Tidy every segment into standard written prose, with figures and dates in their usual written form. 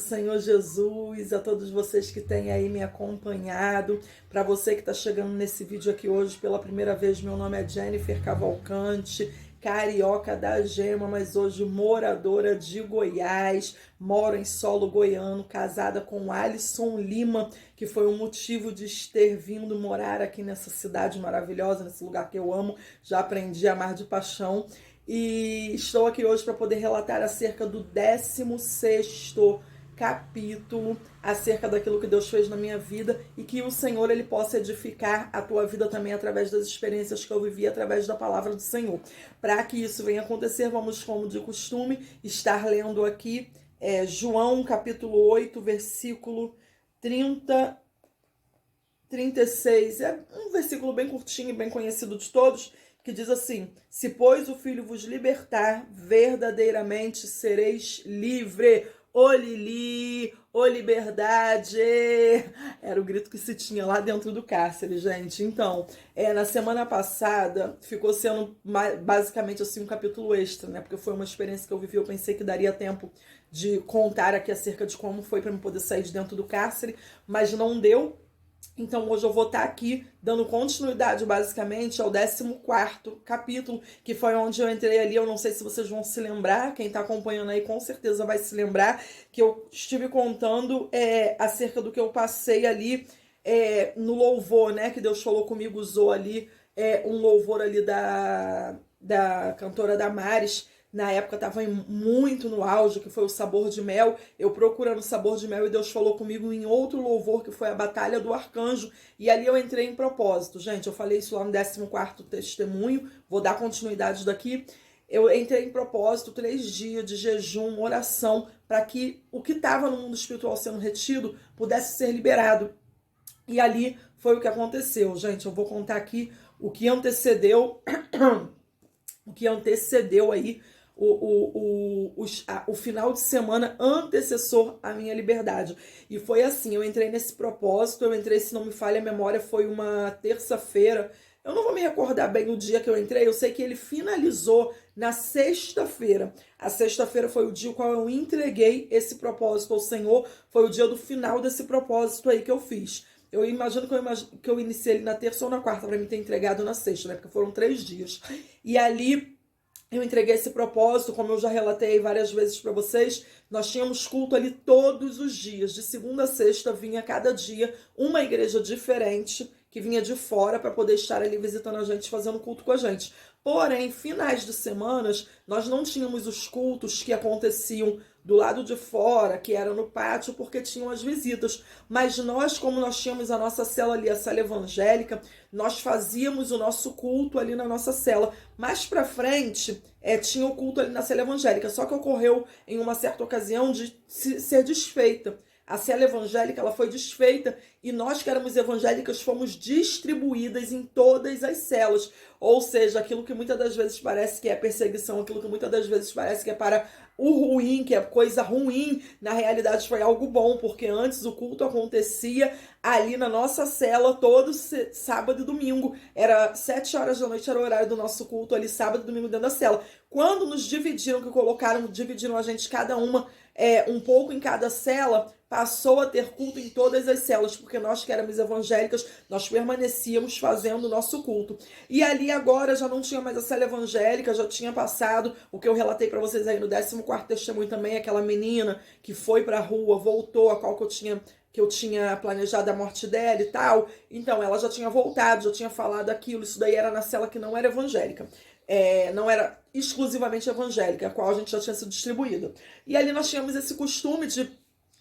Senhor Jesus, a todos vocês que têm aí me acompanhado, para você que está chegando nesse vídeo aqui hoje pela primeira vez, meu nome é Jennifer Cavalcante, carioca da Gema, mas hoje moradora de Goiás, moro em solo goiano, casada com Alisson Lima, que foi o motivo de ter vindo morar aqui nessa cidade maravilhosa, nesse lugar que eu amo, já aprendi a amar de paixão. E estou aqui hoje para poder relatar acerca do 16º capítulo, acerca daquilo que Deus fez na minha vida e que o Senhor ele possa edificar a tua vida também através das experiências que eu vivi, através da palavra do Senhor. Para que isso venha acontecer, vamos, como de costume, estar lendo aqui João capítulo 8, versículo 36. É um versículo bem curtinho e bem conhecido de todos, que diz assim: se pois o Filho vos libertar, verdadeiramente sereis livre. Ô Lili, ô liberdade! Era o grito que se tinha lá dentro do cárcere, gente. Então, na semana passada, ficou sendo basicamente assim um capítulo extra, né? Porque foi uma experiência que eu vivi, eu pensei que daria tempo de contar aqui acerca de como foi para eu poder sair de dentro do cárcere, mas não deu. Então hoje eu vou estar aqui dando continuidade basicamente ao 14º capítulo, que foi onde eu entrei ali. Eu não sei se vocês vão se lembrar, quem está acompanhando aí com certeza vai se lembrar, que eu estive contando acerca do que eu passei ali no louvor, né? Que Deus falou comigo, usou ali um louvor ali da cantora Damares. Na época estava muito no auge, que foi o Sabor de Mel. Eu procurando Sabor de Mel e Deus falou comigo em outro louvor, que foi a Batalha do Arcanjo. E ali eu entrei em propósito. Gente, eu falei isso lá no 14º testemunho. Vou dar continuidade daqui. Eu entrei em propósito, 3 dias de jejum, oração, para que o que estava no mundo espiritual sendo retido pudesse ser liberado. E ali foi o que aconteceu. Gente, eu vou contar aqui o que antecedeu aí o final de semana antecessor à minha liberdade. E foi assim, eu entrei nesse propósito, se não me falha a memória, foi uma terça-feira. Eu não vou me recordar bem o dia que eu entrei, eu sei que ele finalizou na sexta-feira. A sexta-feira foi o dia no qual eu entreguei esse propósito ao Senhor, foi o dia do final desse propósito aí que eu fiz. Eu imagino que eu iniciei ele na terça ou na quarta para me ter entregado na sexta, né? Porque foram 3 dias. E ali eu entreguei esse propósito, como eu já relatei várias vezes para vocês. Nós tínhamos culto ali todos os dias, de segunda a sexta, vinha cada dia uma igreja diferente, que vinha de fora para poder estar ali visitando a gente, fazendo culto com a gente. Porém, finais de semanas, nós não tínhamos os cultos que aconteciam do lado de fora, que era no pátio, porque tinham as visitas. Mas nós, como nós tínhamos a nossa cela ali, a cela evangélica, nós fazíamos o nosso culto ali na nossa cela. Mais pra frente, tinha o culto ali na cela evangélica, só que ocorreu em uma certa ocasião de ser desfeita. A cela evangélica ela foi desfeita e nós que éramos evangélicas fomos distribuídas em todas as celas. Ou seja, aquilo que muitas das vezes parece que é perseguição, aquilo que muitas das vezes parece que é para o ruim, que é coisa ruim, na realidade foi algo bom, porque antes o culto acontecia ali na nossa cela todo sábado e domingo. Era 7 horas da noite, era o horário do nosso culto ali, sábado e domingo dentro da cela. Quando nos dividiram, dividiram a gente cada uma um pouco em cada cela, passou a ter culto em todas as celas, porque nós que éramos evangélicas, nós permanecíamos fazendo o nosso culto. E ali agora já não tinha mais a cela evangélica, já tinha passado o que eu relatei para vocês aí no 14º testemunho também, aquela menina que foi pra rua, voltou, a qual que eu tinha planejado a morte dela e tal. Então, ela já tinha voltado, já tinha falado aquilo, isso daí era na cela que não era evangélica. Não era exclusivamente evangélica, a qual a gente já tinha sido distribuída. E ali nós tínhamos esse costume de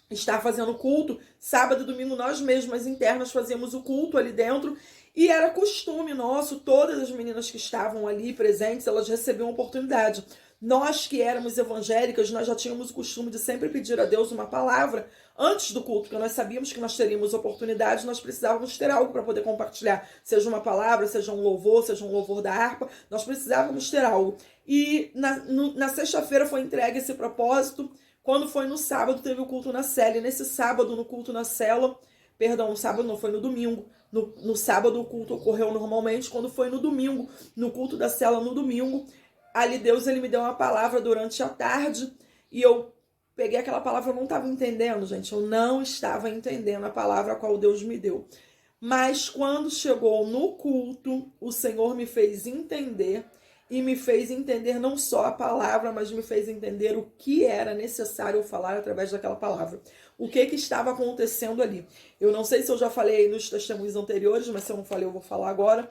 estar fazendo culto, sábado e domingo nós mesmas internas fazíamos o culto ali dentro, e era costume nosso, todas as meninas que estavam ali presentes, elas recebiam oportunidade. Nós que éramos evangélicas, nós já tínhamos o costume de sempre pedir a Deus uma palavra antes do culto, porque nós sabíamos que nós teríamos oportunidade, nós precisávamos ter algo para poder compartilhar, seja uma palavra, seja um louvor da harpa, nós precisávamos ter algo. E na sexta-feira foi entregue esse propósito. Quando foi no sábado, teve o culto na cela. E nesse sábado, no culto na cela, perdão, no sábado não, foi no domingo. No sábado o culto ocorreu normalmente. Quando foi no domingo, no culto da cela no domingo, ali Deus ele me deu uma palavra durante a tarde. E eu peguei aquela palavra, eu não estava entendendo, gente. Eu não estava entendendo a palavra a qual Deus me deu. Mas quando chegou no culto, o Senhor me fez entender, e me fez entender não só a palavra, mas me fez entender o que era necessário eu falar através daquela palavra. O que estava acontecendo ali. Eu não sei se eu já falei nos testemunhos anteriores, mas se eu não falei, eu vou falar agora.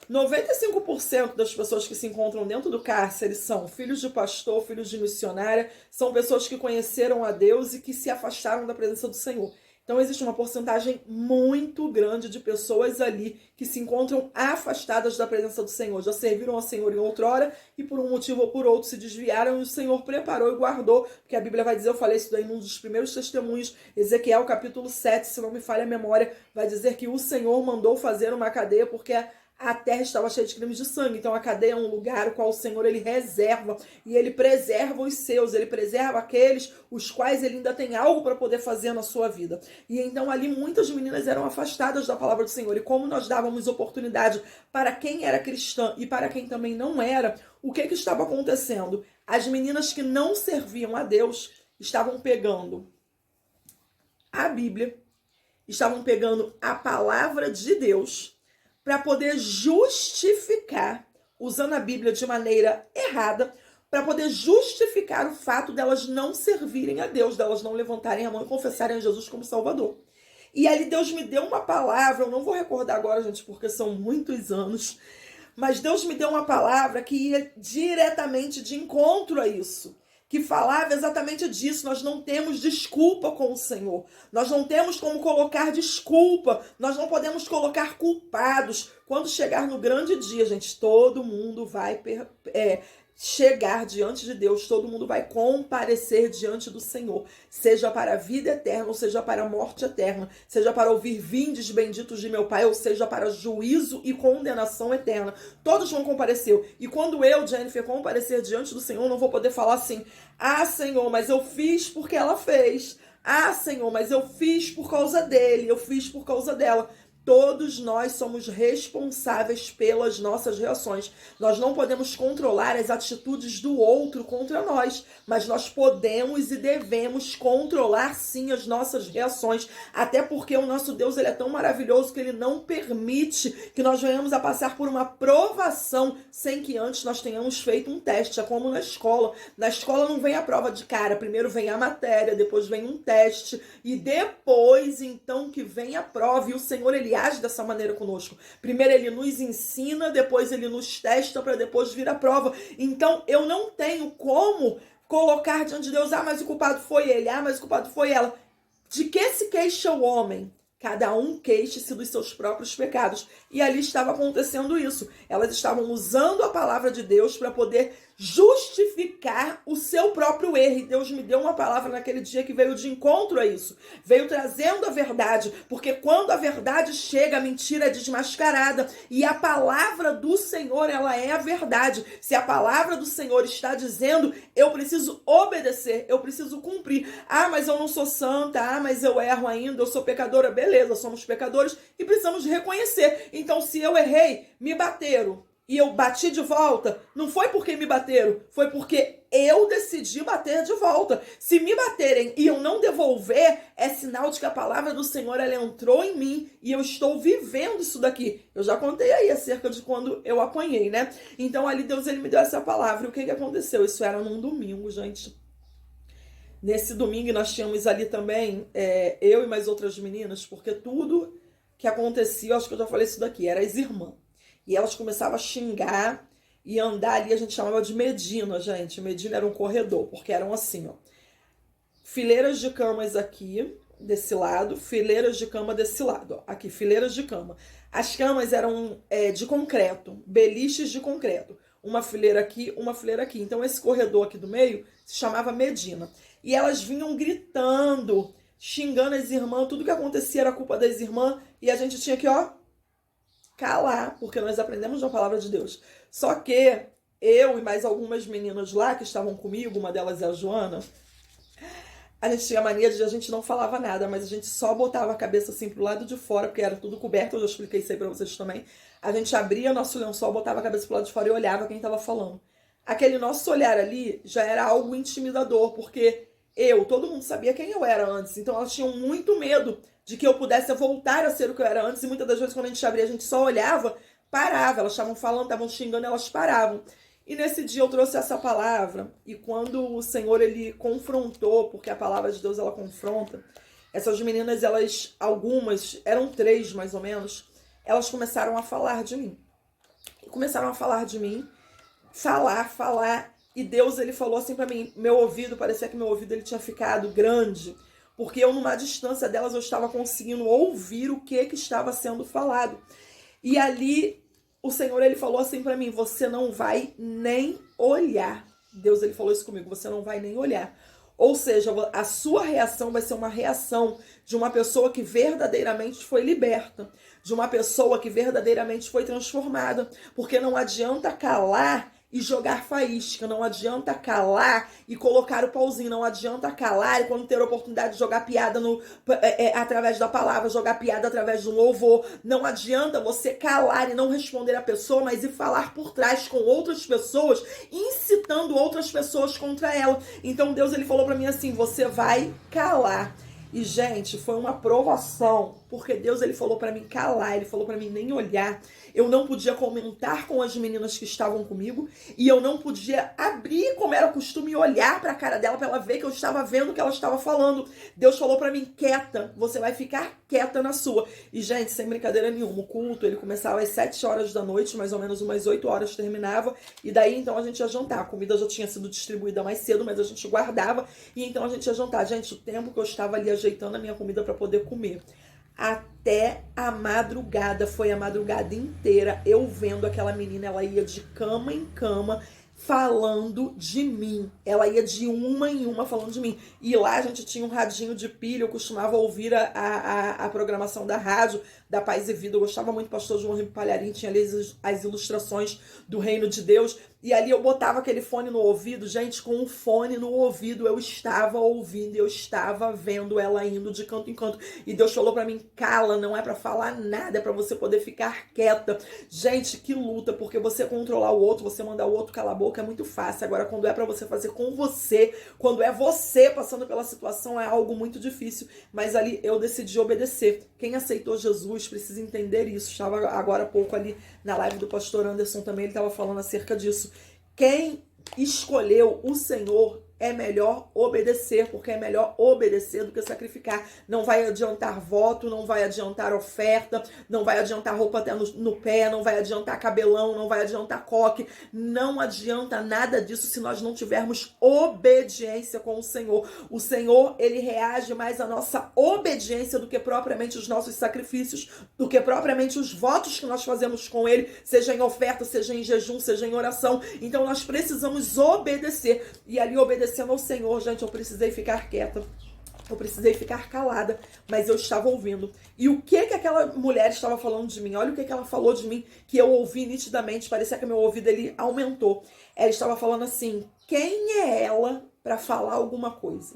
95% das pessoas que se encontram dentro do cárcere são filhos de pastor, filhos de missionária, são pessoas que conheceram a Deus e que se afastaram da presença do Senhor. Então existe uma porcentagem muito grande de pessoas ali que se encontram afastadas da presença do Senhor. Já serviram ao Senhor em outrora e por um motivo ou por outro se desviaram e o Senhor preparou e guardou. Porque a Bíblia vai dizer, eu falei isso daí num dos primeiros testemunhos, Ezequiel capítulo 7, se não me falha a memória, vai dizer que o Senhor mandou fazer uma cadeia porque a terra estava cheia de crimes de sangue. Então a cadeia é um lugar o qual o Senhor ele reserva e ele preserva os seus, ele preserva aqueles os quais ele ainda tem algo para poder fazer na sua vida. E então ali muitas meninas eram afastadas da palavra do Senhor. E como nós dávamos oportunidade para quem era cristã e para quem também não era, o que estava acontecendo? As meninas que não serviam a Deus estavam pegando a Bíblia, estavam pegando a palavra de Deus para poder justificar, usando a Bíblia de maneira errada, para poder justificar o fato delas não servirem a Deus, delas não levantarem a mão e confessarem a Jesus como Salvador. E ali Deus me deu uma palavra, eu não vou recordar agora, gente, porque são muitos anos, mas Deus me deu uma palavra que ia diretamente de encontro a isso, que falava exatamente disso. Nós não temos desculpa com o Senhor. Nós não temos como colocar desculpa. Nós não podemos colocar culpados. Quando chegar no grande dia, gente, todo mundo vai chegar diante de Deus, todo mundo vai comparecer diante do Senhor, seja para a vida eterna, ou seja para a morte eterna, seja para ouvir vindes benditos de meu Pai, ou seja para juízo e condenação eterna. Todos vão comparecer. E quando eu, Jennifer, comparecer diante do Senhor, não vou poder falar assim: ah, Senhor, mas eu fiz porque ela fez. Ah, Senhor, mas eu fiz por causa dele, eu fiz por causa dela. Todos nós somos responsáveis pelas nossas reações. Nós não podemos controlar as atitudes do outro contra nós, mas nós podemos e devemos controlar sim as nossas reações, até porque o nosso Deus ele é tão maravilhoso que ele não permite que nós venhamos a passar por uma provação sem que antes nós tenhamos feito um teste. É como na escola. Na escola não vem a prova de cara, primeiro vem a matéria, depois vem um teste e depois então que vem a prova. E o Senhor ele age dessa maneira conosco. Primeiro ele nos ensina, depois ele nos testa para depois vir a prova. Então eu não tenho como colocar diante de Deus: ah, mas o culpado foi ele, ah, mas o culpado foi ela. De que se queixa o homem? Cada um queixe-se dos seus próprios pecados. E ali estava acontecendo isso. Elas estavam usando a palavra de Deus para poder justificar o seu próprio erro. E Deus me deu uma palavra naquele dia que veio de encontro a isso. Veio trazendo a verdade. Porque quando a verdade chega, a mentira é desmascarada. E a palavra do Senhor, ela é a verdade. Se a palavra do Senhor está dizendo, eu preciso obedecer, eu preciso cumprir. Ah, mas eu não sou santa. Ah, mas eu erro ainda, eu sou pecadora. Beleza, somos pecadores e precisamos reconhecer. Então, se eu errei, me bateram e eu bati de volta, não foi porque me bateram, foi porque eu decidi bater de volta. Se me baterem e eu não devolver, é sinal de que a palavra do Senhor ela entrou em mim e eu estou vivendo isso daqui. Eu já contei aí acerca de quando eu apanhei, né? Então ali Deus ele me deu essa palavra. E o que aconteceu? Isso era num domingo, gente. Nesse domingo nós tínhamos ali também, eu e mais outras meninas, porque tudo que acontecia, eu acho que eu já falei isso daqui, era as irmãs. E elas começavam a xingar e andar ali, a gente chamava de Medina, gente. Medina era um corredor, porque eram assim, ó. Fileiras de camas aqui, desse lado, fileiras de cama desse lado, ó. Aqui, fileiras de cama. As camas eram de concreto, beliches de concreto. Uma fileira aqui, uma fileira aqui. Então esse corredor aqui do meio se chamava Medina. E elas vinham gritando, xingando as irmãs, tudo que acontecia era culpa das irmãs, e a gente tinha que, ó, calar, porque nós aprendemos da palavra de Deus. Só que eu e mais algumas meninas lá que estavam comigo, uma delas é a Joana, a gente tinha mania de a gente não falava nada, mas a gente só botava a cabeça assim pro lado de fora, porque era tudo coberto, eu já expliquei isso aí pra vocês também. A gente abria nosso lençol, botava a cabeça pro lado de fora e olhava quem tava falando. Aquele nosso olhar ali já era algo intimidador, porque todo mundo sabia quem eu era antes, então elas tinham muito medo de que eu pudesse voltar a ser o que eu era antes, e muitas das vezes quando a gente abria, a gente só olhava, parava, elas estavam falando, estavam xingando, elas paravam. E nesse dia eu trouxe essa palavra, e quando o Senhor, ele confrontou, porque a palavra de Deus, ela confronta, essas meninas, elas, algumas, eram 3 mais ou menos, elas começaram a falar de mim. Começaram a falar de mim, falar, e Deus, ele falou assim pra mim, meu ouvido, parecia que meu ouvido, ele tinha ficado grande, porque eu, numa distância delas, eu estava conseguindo ouvir o que estava sendo falado. E ali, o Senhor, ele falou assim pra mim, você não vai nem olhar. Deus, ele falou isso comigo, você não vai nem olhar. Ou seja, a sua reação vai ser uma reação de uma pessoa que verdadeiramente foi liberta, de uma pessoa que verdadeiramente foi transformada, porque não adianta calar e jogar faísca, não adianta calar e colocar o pauzinho, não adianta calar e quando ter a oportunidade de jogar piada através da palavra, jogar piada através do louvor, não adianta você calar e não responder a pessoa, mas ir falar por trás com outras pessoas, incitando outras pessoas contra ela. Então Deus, ele falou pra mim assim, você vai calar. E, gente, foi uma provação, porque Deus, ele falou pra mim calar, ele falou pra mim nem olhar. Eu não podia comentar com as meninas que estavam comigo, e eu não podia abrir, como era costume, e olhar pra cara dela pra ela ver que eu estava vendo o que ela estava falando. Deus falou pra mim, quieta, você vai ficar quieta na sua. E, gente, sem brincadeira nenhuma, o culto, ele começava às 7 horas da noite, mais ou menos umas 8 horas terminava, e daí, então, a gente ia jantar. A comida já tinha sido distribuída mais cedo, mas a gente guardava, e então a gente ia jantar. Gente, o tempo que eu estava ali ajeitando a minha comida para poder comer, até a madrugada, foi a madrugada inteira, eu vendo aquela menina, ela ia de cama em cama, falando de mim. Ela ia de uma em uma falando de mim. E lá a gente tinha um radinho de pilha, eu costumava ouvir a programação da rádio, da Paz e Vida. Eu gostava muito do pastor João Ribeiro Palharim, tinha ali as ilustrações do reino de Deus. E ali eu botava aquele fone no ouvido, gente, com o fone no ouvido eu estava ouvindo, eu estava vendo ela indo de canto em canto. E Deus falou pra mim, cala, não é pra falar nada, é pra você poder ficar quieta. Gente, que luta, porque você controlar o outro, você mandar o outro calar a boca é muito fácil. Agora, quando é pra você fazer com você, quando é você passando pela situação, é algo muito difícil. Mas ali eu decidi obedecer. Quem aceitou Jesus precisa entender isso. Estava agora há pouco ali na live do pastor Anderson também, ele estava falando acerca disso. Quem escolheu o Senhor é melhor obedecer, porque é melhor obedecer do que sacrificar. Não vai adiantar voto, não vai adiantar oferta, não vai adiantar roupa até no pé, não vai adiantar cabelão, não vai adiantar coque, não adianta nada disso se nós não tivermos obediência com o Senhor. O Senhor, ele reage mais à nossa obediência do que propriamente os nossos sacrifícios, do que propriamente os votos que nós fazemos com ele, seja em oferta, seja em jejum, seja em oração. Então nós precisamos obedecer, e ali obedecendo ao Senhor, gente, eu precisei ficar quieta, eu precisei ficar calada, mas eu estava ouvindo. E o que aquela mulher estava falando de mim? Olha o que ela falou de mim, que eu ouvi nitidamente, parecia que meu ouvido ele aumentou. Ela estava falando assim, quem é ela para falar alguma coisa?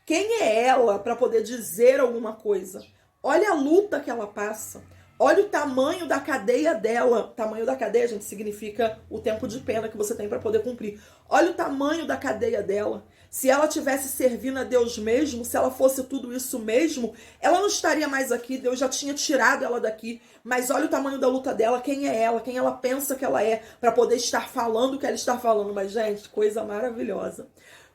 Quem é ela para poder dizer alguma coisa? Olha a luta que ela passa. Olha o tamanho da cadeia dela. Tamanho da cadeia, gente, significa o tempo de pena que você tem para poder cumprir. Olha o tamanho da cadeia dela. Se ela tivesse servindo a Deus mesmo, se ela fosse tudo isso mesmo, ela não estaria mais aqui. Deus já tinha tirado ela daqui. Mas olha o tamanho da luta dela. Quem é ela? Quem ela pensa que ela é para poder estar falando o que ela está falando. Mas, gente, coisa maravilhosa.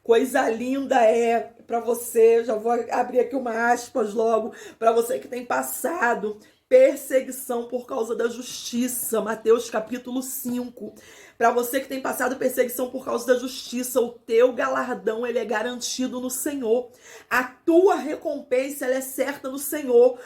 Coisa linda é para você. Já vou abrir aqui uma aspas logo. Para você que tem passado perseguição por causa da justiça, Mateus capítulo 5. Para você que tem passado perseguição por causa da justiça, o teu galardão ele é garantido no Senhor. A tua recompensa ela é certa no Senhor.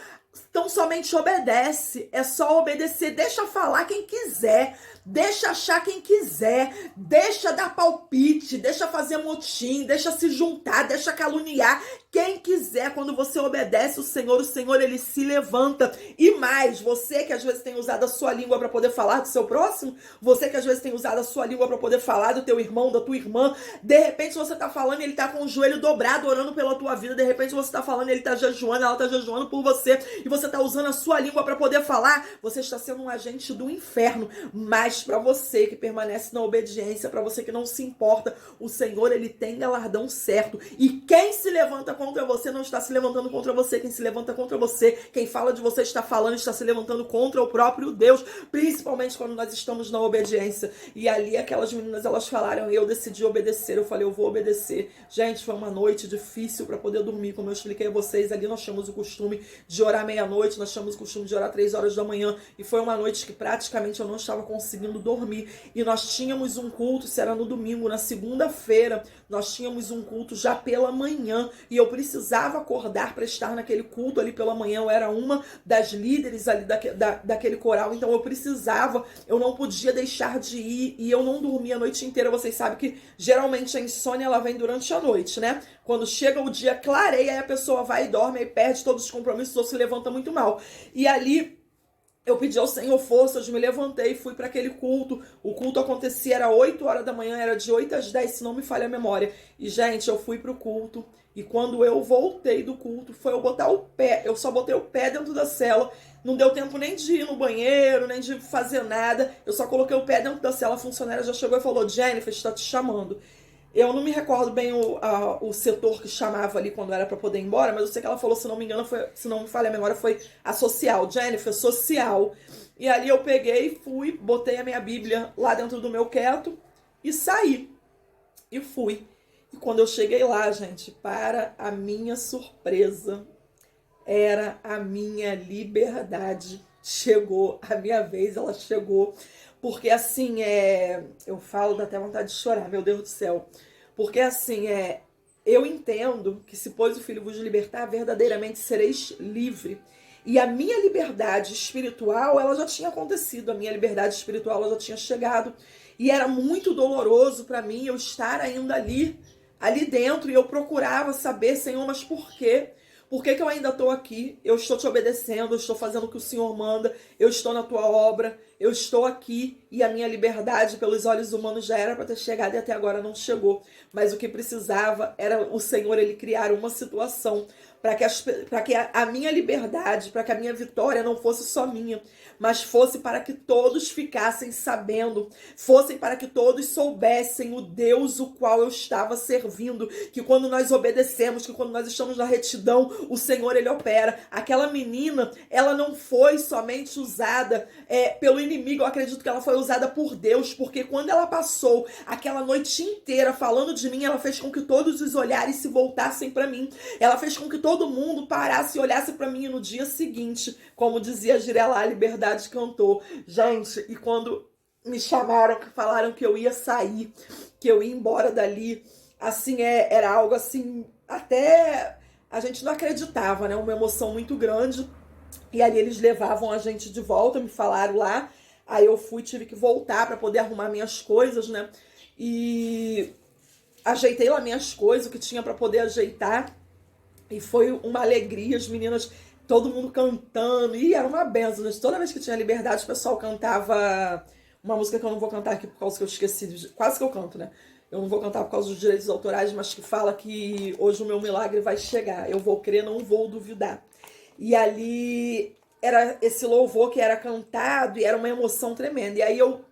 Então somente obedece, é só obedecer, deixa falar quem quiser, deixa achar quem quiser, deixa dar palpite, deixa fazer motim, deixa se juntar, deixa caluniar. Quem quiser, quando você obedece o Senhor ele se levanta. E mais, você que às vezes tem usado a sua língua para poder falar do seu próximo, você que às vezes tem usado a sua língua para poder falar do teu irmão, da tua irmã, de repente você tá falando e ele tá com o joelho dobrado orando pela tua vida, de repente você tá falando e ele tá jejuando, ela tá jejuando por você, e você tá usando a sua língua para poder falar, você está sendo um agente do inferno. Mas para você que permanece na obediência, para você que não se importa, o Senhor ele tem galardão certo. E quem se levanta contra você não está se levantando contra você. Quem se levanta contra você, quem fala de você está falando, está se levantando contra o próprio Deus, principalmente quando nós estamos na obediência. E ali aquelas meninas, elas falaram, e eu decidi obedecer. Eu falei, eu vou obedecer. Gente, foi uma noite difícil para poder dormir, como eu expliquei a vocês. Ali nós tínhamos o costume de orar meia-noite, nós tínhamos o costume de orar 3 horas da manhã, e foi uma noite que praticamente eu não estava conseguindo dormir. E nós tínhamos um culto, isso era no domingo, na segunda-feira nós tínhamos um culto já pela manhã, e eu precisava acordar para estar naquele culto ali pela manhã. Eu era uma das líderes ali daquele coral, então eu não podia deixar de ir, e eu não dormia a noite inteira. Vocês sabem que geralmente a insônia ela vem durante a noite, né? Quando chega o dia, clareia, aí a pessoa vai e dorme, aí perde todos os compromissos ou se levanta muito mal. E ali eu pedi ao Senhor forças, me levantei e fui para aquele culto. O culto acontecia, era 8 horas da manhã, era de 8 às 10, se não me falha a memória. E, gente, eu fui pro culto. E quando eu voltei do culto, foi eu botar o pé. Eu só botei o pé dentro da cela. Não deu tempo nem de ir no banheiro, nem de fazer nada. Eu só coloquei o pé dentro da cela. A funcionária já chegou e falou, Jennifer, está te chamando. Eu não me recordo bem o setor que chamava ali quando era para poder ir embora, mas eu sei que ela falou, se não me engano, se não me falha a memória, foi a social. Jennifer, social. E ali eu peguei, fui, botei a minha Bíblia lá dentro do meu keto e saí. E fui. E quando eu cheguei lá, gente, para a minha surpresa, era a minha liberdade. Chegou a minha vez, ela chegou. Porque assim, eu falo, dá até vontade de chorar, meu Deus do céu. Porque assim, eu entendo que se pois o Filho vos libertar, verdadeiramente sereis livre. E a minha liberdade espiritual, ela já tinha acontecido. A minha liberdade espiritual, ela já tinha chegado. E era muito doloroso para mim eu estar ainda ali dentro. E eu procurava saber, Senhor, mas por quê? Por que eu ainda estou aqui? Eu estou te obedecendo, eu estou fazendo o que o Senhor manda, eu estou na tua obra, eu estou aqui, e a minha liberdade pelos olhos humanos já era para ter chegado e até agora não chegou. Mas o que precisava era o Senhor ele criar uma situação para que a minha liberdade, para que a minha vitória não fosse só minha, mas fosse para que todos ficassem sabendo, fossem para que todos soubessem o Deus o qual eu estava servindo, que quando nós obedecemos, que quando nós estamos na retidão, o Senhor ele opera. Aquela menina, ela não foi somente usada pelo inimigo, eu acredito que ela foi usada por Deus, porque quando ela passou aquela noite inteira falando de mim, ela fez com que todos os olhares se voltassem para mim, ela fez com que todo mundo parasse e olhasse para mim. E no dia seguinte, como dizia a Girela, a liberdade cantou. Gente, e quando me chamaram, que falaram que eu ia sair, que eu ia embora dali, assim, era algo assim, até a gente não acreditava, né? Uma emoção muito grande. E ali eles levavam a gente de volta, me falaram lá. Aí eu fui, tive que voltar para poder arrumar minhas coisas, né? E ajeitei lá minhas coisas, o que tinha para poder ajeitar. E foi uma alegria, as meninas, todo mundo cantando. E era uma benção, né? Toda vez que tinha liberdade, o pessoal cantava uma música que eu não vou cantar aqui por causa que eu esqueci. Quase que eu canto, né? Eu não vou cantar por causa dos direitos autorais, mas que fala que hoje o meu milagre vai chegar. Eu vou crer, não vou duvidar. E ali era esse louvor que era cantado e era uma emoção tremenda. E aí eu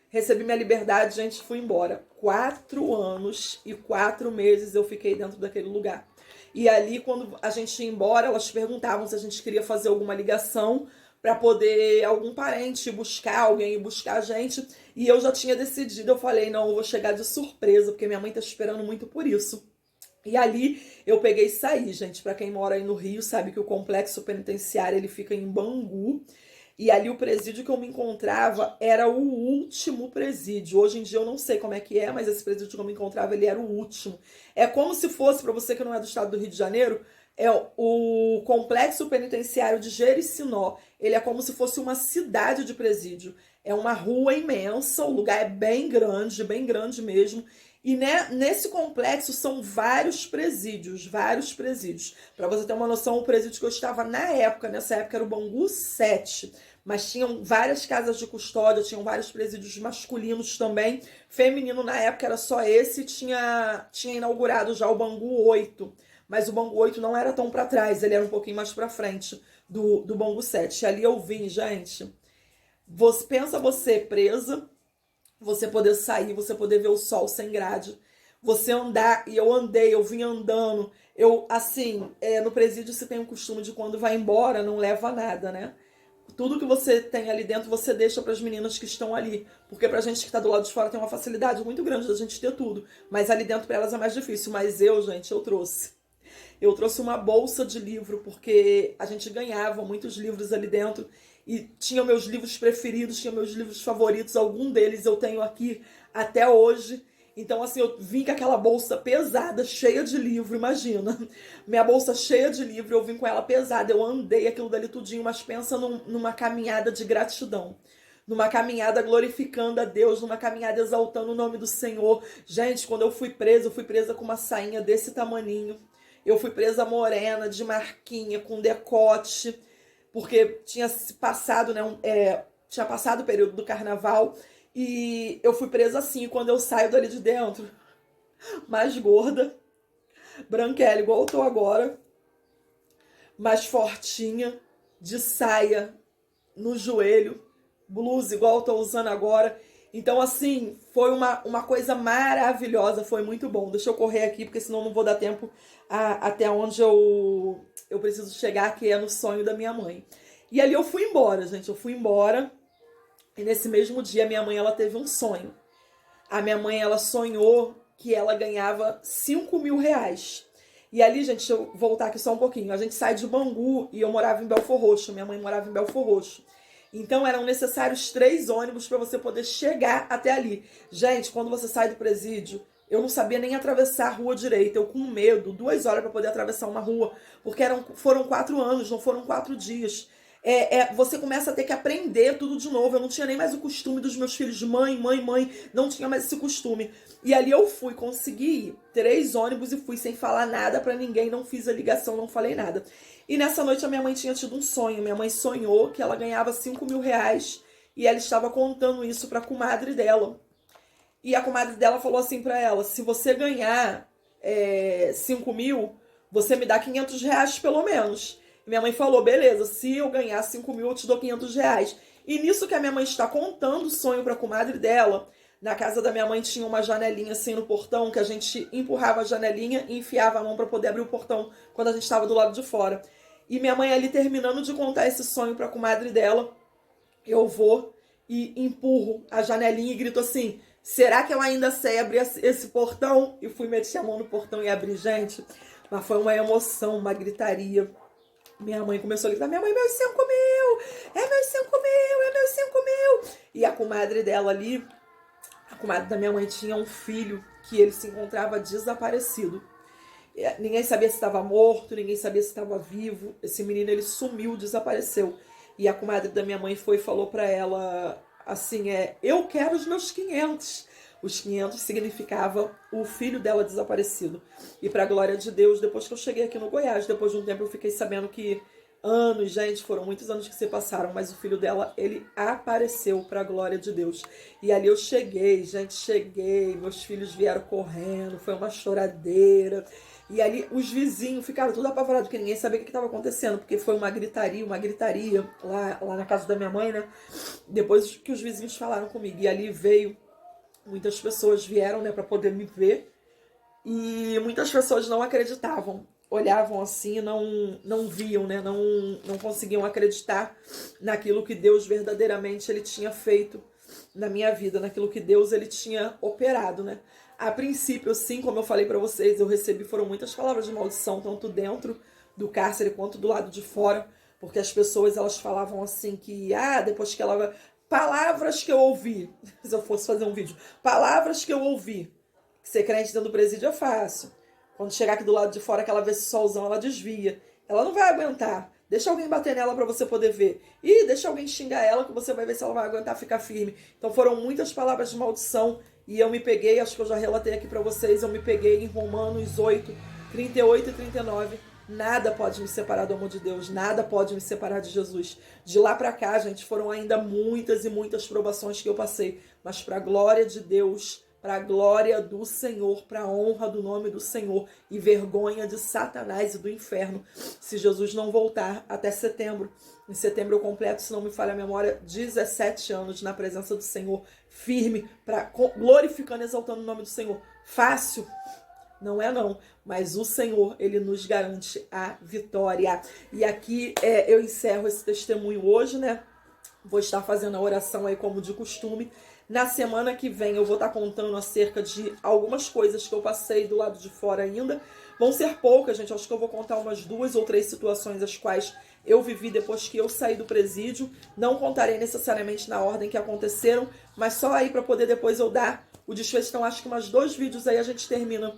recebi minha liberdade, gente, fui embora. 4 anos e 4 meses eu fiquei dentro daquele lugar. E ali, quando a gente ia embora, elas perguntavam se a gente queria fazer alguma ligação para poder algum parente buscar, alguém ir buscar a gente. E eu já tinha decidido, eu falei, não, eu vou chegar de surpresa, porque minha mãe tá esperando muito por isso. E ali eu peguei e saí, gente. Para quem mora aí no Rio, sabe que o complexo penitenciário ele fica em Bangu. E ali o presídio que eu me encontrava era o último presídio. Hoje em dia eu não sei como é que é, mas esse presídio que eu me encontrava, ele era o último. É como se fosse, para você que não é do estado do Rio de Janeiro, é o complexo penitenciário de Jericinó. Ele é como se fosse uma cidade de presídio. É uma rua imensa, o lugar é bem grande mesmo. E né, nesse complexo são vários presídios, vários presídios. Para você ter uma noção, o presídio que eu estava nessa época era o Bangu 7. Mas tinham várias casas de custódia, tinham vários presídios masculinos também. Feminino na época era só esse, tinha inaugurado já o Bangu 8. Mas o Bangu 8 não era tão para trás, ele era um pouquinho mais para frente do Bangu 7. E ali eu vim, gente. Pensa você presa, você poder sair, você poder ver o sol sem grade, você andar, e eu vim andando, no presídio você tem o costume de quando vai embora, não leva nada, né? Tudo que você tem ali dentro, você deixa para as meninas que estão ali, porque pra gente que tá do lado de fora tem uma facilidade muito grande da gente ter tudo, mas ali dentro para elas é mais difícil, mas eu trouxe. Eu trouxe uma bolsa de livro, porque a gente ganhava muitos livros ali dentro. E tinha meus livros preferidos, tinha meus livros favoritos. Algum deles eu tenho aqui até hoje. Então, assim, eu vim com aquela bolsa pesada, cheia de livro, imagina. Minha bolsa cheia de livro, eu vim com ela pesada. Eu andei aquilo dali tudinho, mas pensa numa caminhada de gratidão. Numa caminhada glorificando a Deus, numa caminhada exaltando o nome do Senhor. Gente, quando eu fui presa com uma sainha desse tamaninho. Eu fui presa morena, de marquinha, com decote, porque tinha passado, né, tinha passado o período do carnaval, e eu fui presa assim. Quando eu saio dali de dentro, mais gorda, branquela, igual eu tô agora, mais fortinha, de saia no joelho, blusa igual eu tô usando agora. Então, assim, foi uma coisa maravilhosa, foi muito bom. Deixa eu correr aqui, porque senão não vou dar tempo até onde eu preciso chegar, que é no sonho da minha mãe. E ali eu fui embora, gente, eu fui embora. E nesse mesmo dia, minha mãe, ela teve um sonho. A minha mãe, ela sonhou que ela ganhava 5 mil reais. E ali, gente, deixa eu voltar aqui só um pouquinho. A gente sai de Bangu e eu morava em Belfor Roxo. Minha mãe morava em Belfor Roxo. Então eram necessários 3 ônibus para você poder chegar até ali. Gente, quando você sai do presídio, eu não sabia nem atravessar a rua direito. Eu com medo, 2 horas para poder atravessar uma rua, porque foram 4 anos, não foram 4 dias. Você começa a ter que aprender tudo de novo. Eu não tinha nem mais o costume dos meus filhos, mãe, não tinha mais esse costume. E ali eu fui, consegui 3 ônibus e fui sem falar nada para ninguém, não fiz a ligação, não falei nada. E nessa noite a minha mãe tinha tido um sonho. Minha mãe sonhou que ela ganhava 5 mil reais e ela estava contando isso para a comadre dela. E a comadre dela falou assim para ela: se você ganhar 5 mil, você me dá 500 reais pelo menos. E minha mãe falou: beleza, se eu ganhar 5 mil, eu te dou 500 reais. E nisso que a minha mãe está contando o sonho para a comadre dela, na casa da minha mãe tinha uma janelinha assim no portão, que a gente empurrava a janelinha e enfiava a mão para poder abrir o portão quando a gente estava do lado de fora. E minha mãe ali terminando de contar esse sonho para a comadre dela, eu vou e empurro a janelinha e grito assim: será que eu ainda sei abrir esse portão? E fui meter a mão no portão e abrir, gente. Mas foi uma emoção, uma gritaria. Minha mãe começou a gritar: minha mãe, meus 5 mil! É meus 5 mil! É meus 5 mil! E a comadre dela ali, a comadre da minha mãe, tinha um filho que ele se encontrava desaparecido. Ninguém sabia se estava morto, ninguém sabia se estava vivo. Esse menino, ele sumiu, desapareceu. E a comadre da minha mãe foi e falou para ela assim: eu quero os meus 500. Os 500 significava o filho dela desaparecido. E para a glória de Deus, depois que eu cheguei aqui no Goiás, depois de um tempo eu fiquei sabendo que anos, gente, foram muitos anos que se passaram, mas o filho dela, ele apareceu para a glória de Deus. E ali eu cheguei, gente, meus filhos vieram correndo, foi uma choradeira. E ali os vizinhos ficaram tudo apavorados, porque ninguém sabia o que estava acontecendo, porque foi uma gritaria lá na casa da minha mãe, né? Depois que os vizinhos falaram comigo, e ali muitas pessoas vieram, né, para poder me ver, e muitas pessoas não acreditavam, olhavam assim, não viam, né, não conseguiam acreditar naquilo que Deus verdadeiramente ele tinha feito na minha vida, naquilo que Deus ele tinha operado, né? A princípio, sim, como eu falei para vocês, foram muitas palavras de maldição, tanto dentro do cárcere quanto do lado de fora, porque as pessoas elas falavam assim que, depois que ela... Palavras que eu ouvi, se eu fosse fazer um vídeo, palavras que eu ouvi, que ser crente dentro do presídio é fácil. Quando chegar aqui do lado de fora, que ela vê esse solzão, ela desvia. Ela não vai aguentar. Deixa alguém bater nela para você poder ver. E deixa alguém xingar ela, que você vai ver se ela vai aguentar ficar firme. Então foram muitas palavras de maldição e eu me peguei, acho que eu já relatei aqui para vocês, eu me peguei em Romanos 8, 38 e 39. Nada pode me separar do amor de Deus, nada pode me separar de Jesus. De lá para cá, gente, foram ainda muitas e muitas provações que eu passei, mas para a glória de Deus, para a glória do Senhor, para a honra do nome do Senhor e vergonha de Satanás e do inferno, se Jesus não voltar até setembro. Em setembro eu completo, se não me falha a memória, 17 anos na presença do Senhor, firme, glorificando e exaltando o nome do Senhor. Fácil? Não é não, mas o Senhor, Ele nos garante a vitória. E aqui eu encerro esse testemunho hoje, né? Vou estar fazendo a oração aí como de costume. Na semana que vem eu vou estar contando acerca de algumas coisas que eu passei do lado de fora ainda. Vão ser poucas, gente. Acho que eu vou contar umas 2 ou 3 situações as quais eu vivi depois que eu saí do presídio. Não contarei necessariamente na ordem que aconteceram, mas só aí para poder depois eu dar o desfecho. Então acho que umas 2 vídeos aí a gente termina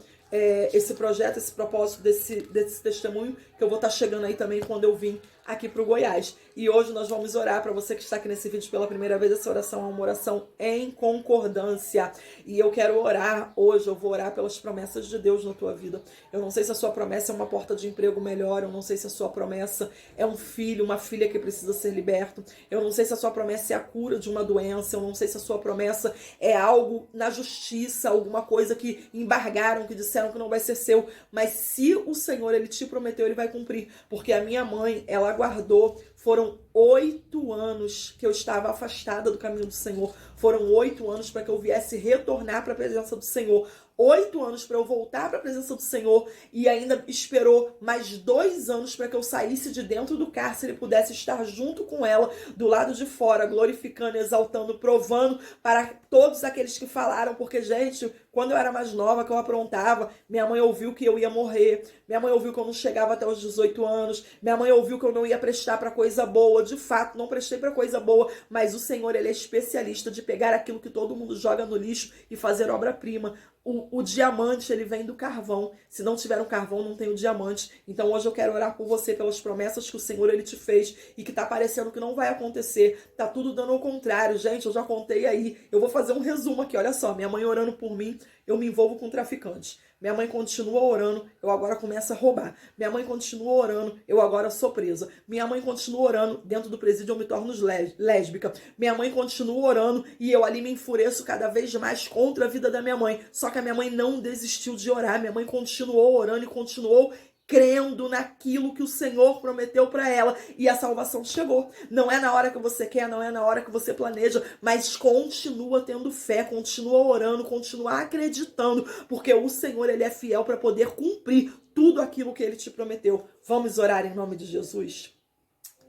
esse projeto, esse propósito desse testemunho, que eu vou estar chegando aí também quando eu vim aqui para o Goiás. E hoje nós vamos orar, para você que está aqui nesse vídeo pela primeira vez, essa oração é uma oração em concordância. E eu quero orar hoje, eu vou orar pelas promessas de Deus na tua vida. Eu não sei se a sua promessa é uma porta de emprego melhor, eu não sei se a sua promessa é um filho, uma filha que precisa ser liberto, eu não sei se a sua promessa é a cura de uma doença, eu não sei se a sua promessa é algo na justiça, alguma coisa que embargaram, que disseram que não vai ser seu, mas se o Senhor, Ele te prometeu, Ele vai cumprir, porque a minha mãe, ela aguardou, foram 8 anos que eu estava afastada do caminho do Senhor, foram 8 anos para que eu viesse retornar para a presença do Senhor, 8 anos para eu voltar para a presença do Senhor, e ainda esperou mais 2 anos para que eu saísse de dentro do cárcere e pudesse estar junto com ela, do lado de fora, glorificando, exaltando, provando para todos aqueles que falaram, porque, gente, quando eu era mais nova, que eu aprontava, minha mãe ouviu que eu ia morrer, minha mãe ouviu que eu não chegava até os 18 anos, minha mãe ouviu que eu não ia prestar para coisa boa, de fato, não prestei para coisa boa, mas o Senhor, Ele é especialista de pegar aquilo que todo mundo joga no lixo e fazer obra-prima. O diamante, ele vem do carvão. Se não tiver um carvão, não tem o diamante. Então hoje eu quero orar por você, pelas promessas que o Senhor, Ele te fez e que tá parecendo que não vai acontecer. Tá tudo dando ao contrário. Gente, eu já contei aí. Eu vou fazer um resumo aqui, olha só. Minha mãe orando por mim, eu me envolvo com traficantes. Minha mãe continua orando, eu agora começo a roubar. Minha mãe continua orando, eu agora sou presa. Minha mãe continua orando, dentro do presídio eu me torno lésbica. Minha mãe continua orando e eu ali me enfureço cada vez mais contra a vida da minha mãe. Só que a minha mãe não desistiu de orar. Minha mãe continuou orando e continuou crendo naquilo que o Senhor prometeu para ela, e a salvação chegou. Não é na hora que você quer, não é na hora que você planeja, mas continua tendo fé, continua orando, continua acreditando, porque o Senhor, Ele é fiel para poder cumprir tudo aquilo que Ele te prometeu. Vamos orar em nome de Jesus?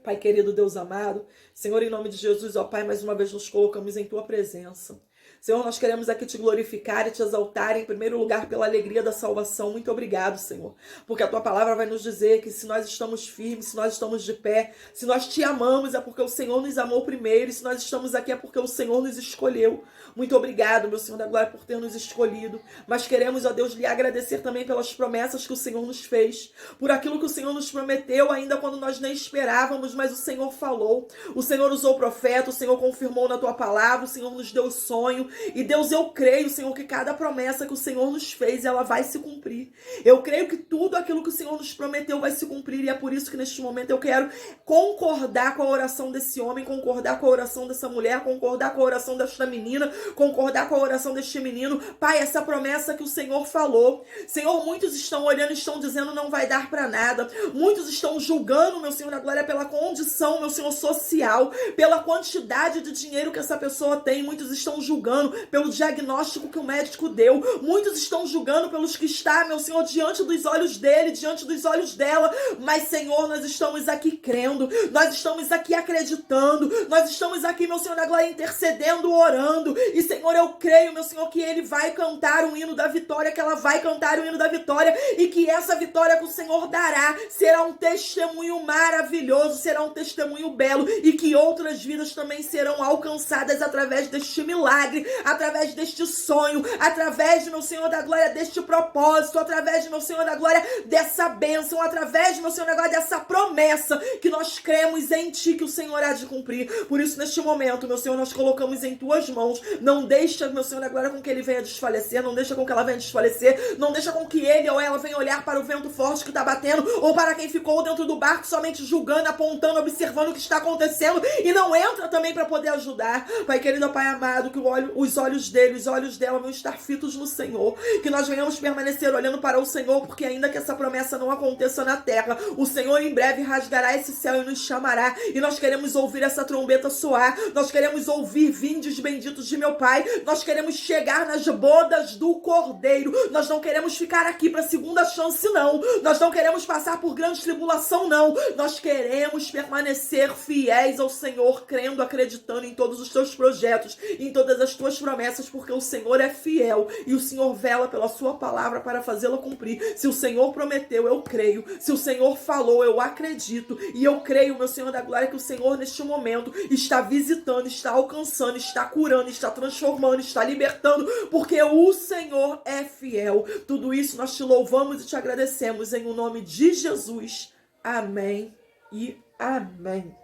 Pai querido, Deus amado, Senhor, em nome de Jesus, ó Pai, mais uma vez nos colocamos em Tua presença. Senhor, nós queremos aqui te glorificar e te exaltar em primeiro lugar pela alegria da salvação. Muito obrigado, Senhor, porque a Tua palavra vai nos dizer que se nós estamos firmes, se nós estamos de pé, se nós te amamos é porque o Senhor nos amou primeiro, e se nós estamos aqui é porque o Senhor nos escolheu. Muito obrigado, meu Senhor da glória, por ter nos escolhido, mas queremos, ó Deus, lhe agradecer também pelas promessas que o Senhor nos fez, por aquilo que o Senhor nos prometeu, ainda quando nós nem esperávamos, mas o Senhor falou, o Senhor usou o profeta, o Senhor confirmou na Tua palavra, o Senhor nos deu sonho. E Deus, eu creio, Senhor, que cada promessa que o Senhor nos fez, ela vai se cumprir. Eu creio que tudo aquilo que o Senhor nos prometeu vai se cumprir, e é por isso que neste momento eu quero concordar com a oração desse homem, concordar com a oração dessa mulher, concordar com a oração desta menina, concordar com a oração deste menino. Pai, essa promessa que o Senhor falou, Senhor, muitos estão olhando e estão dizendo não vai dar para nada, muitos estão julgando, meu Senhor da glória, pela condição, meu Senhor, social, pela quantidade de dinheiro que essa pessoa tem, muitos estão julgando pelo diagnóstico que o médico deu, muitos estão julgando pelos que está, meu Senhor, diante dos olhos dele, diante dos olhos dela, mas Senhor, nós estamos aqui crendo, nós estamos aqui acreditando, nós estamos aqui, meu Senhor da glória, intercedendo, orando, e Senhor, eu creio, meu Senhor, que ele vai cantar o hino da vitória, que ela vai cantar o hino da vitória, e que essa vitória que o Senhor dará será um testemunho maravilhoso, será um testemunho belo, e que outras vidas também serão alcançadas através deste milagre, através deste sonho, através, meu Senhor da glória, deste propósito, através, meu Senhor da glória, dessa bênção, através, meu Senhor da glória, dessa promessa, que nós cremos em Ti, que o Senhor há de cumprir. Por isso, neste momento, meu Senhor, nós colocamos em Tuas mãos. Não deixa, meu Senhor da glória, com que ele venha desfalecer, não deixa com que ela venha desfalecer, não deixa com que ele ou ela venha olhar para o vento forte que está batendo, ou para quem ficou dentro do barco somente julgando, apontando, observando o que está acontecendo e não entra também para poder ajudar. Pai querido, Pai amado, que os olhos dele, os olhos dela vão estar fitos no Senhor, que nós venhamos permanecer olhando para o Senhor, porque ainda que essa promessa não aconteça na terra, o Senhor em breve rasgará esse céu e nos chamará, e nós queremos ouvir essa trombeta soar, nós queremos ouvir: vindes benditos de meu Pai. Nós queremos chegar nas bodas do Cordeiro. Nós não queremos ficar aqui para segunda chance, não. Nós não queremos passar por grande tribulação, não. Nós queremos permanecer fiéis ao Senhor, crendo, acreditando em todos os teus projetos, em todas as tuas promessas, porque o Senhor é fiel e o Senhor vela pela sua palavra para fazê-la cumprir. Se o Senhor prometeu, eu creio. Se o Senhor falou, eu acredito. E eu creio, meu Senhor da glória, que o Senhor neste momento está visitando, está alcançando, está curando, está transformando, está libertando, porque o Senhor é fiel. Tudo isso nós te louvamos e te agradecemos em o nome de Jesus. Amém e amém.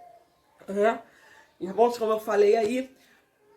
Irmãos, como eu falei aí,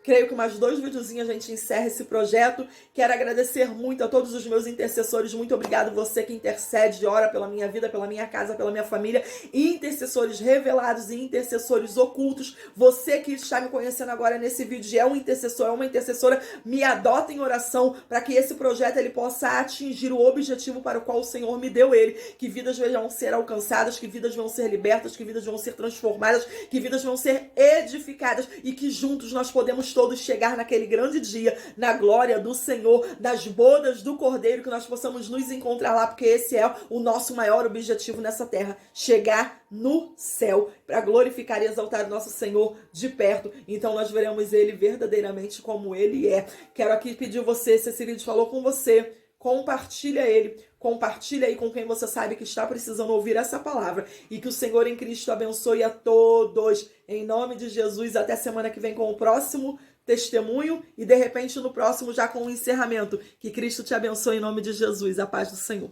creio que mais 2 videozinhos a gente encerra esse projeto. Quero agradecer muito a todos os meus intercessores. Muito obrigado você que intercede, ora pela minha vida, pela minha casa, pela minha família. Intercessores revelados e intercessores ocultos. Você que está me conhecendo agora nesse vídeo é um intercessor, é uma intercessora. Me adota em oração para que esse projeto ele possa atingir o objetivo para o qual o Senhor me deu ele. Que vidas vão ser alcançadas, que vidas vão ser libertas, que vidas vão ser transformadas, que vidas vão ser edificadas e que juntos nós podemos todos chegar naquele grande dia, na glória do Senhor, nas bodas do Cordeiro, que nós possamos nos encontrar lá, porque esse é o nosso maior objetivo nessa terra, chegar no céu, para glorificar e exaltar o nosso Senhor de perto. Então nós veremos ele verdadeiramente como ele é. Quero aqui pedir você, se esse vídeo falou com você, compartilha ele, compartilha aí com quem você sabe que está precisando ouvir essa palavra, e que o Senhor em Cristo abençoe a todos, em nome de Jesus. Até semana que vem com o próximo testemunho, e de repente no próximo já com o encerramento. Que Cristo te abençoe em nome de Jesus. A paz do Senhor.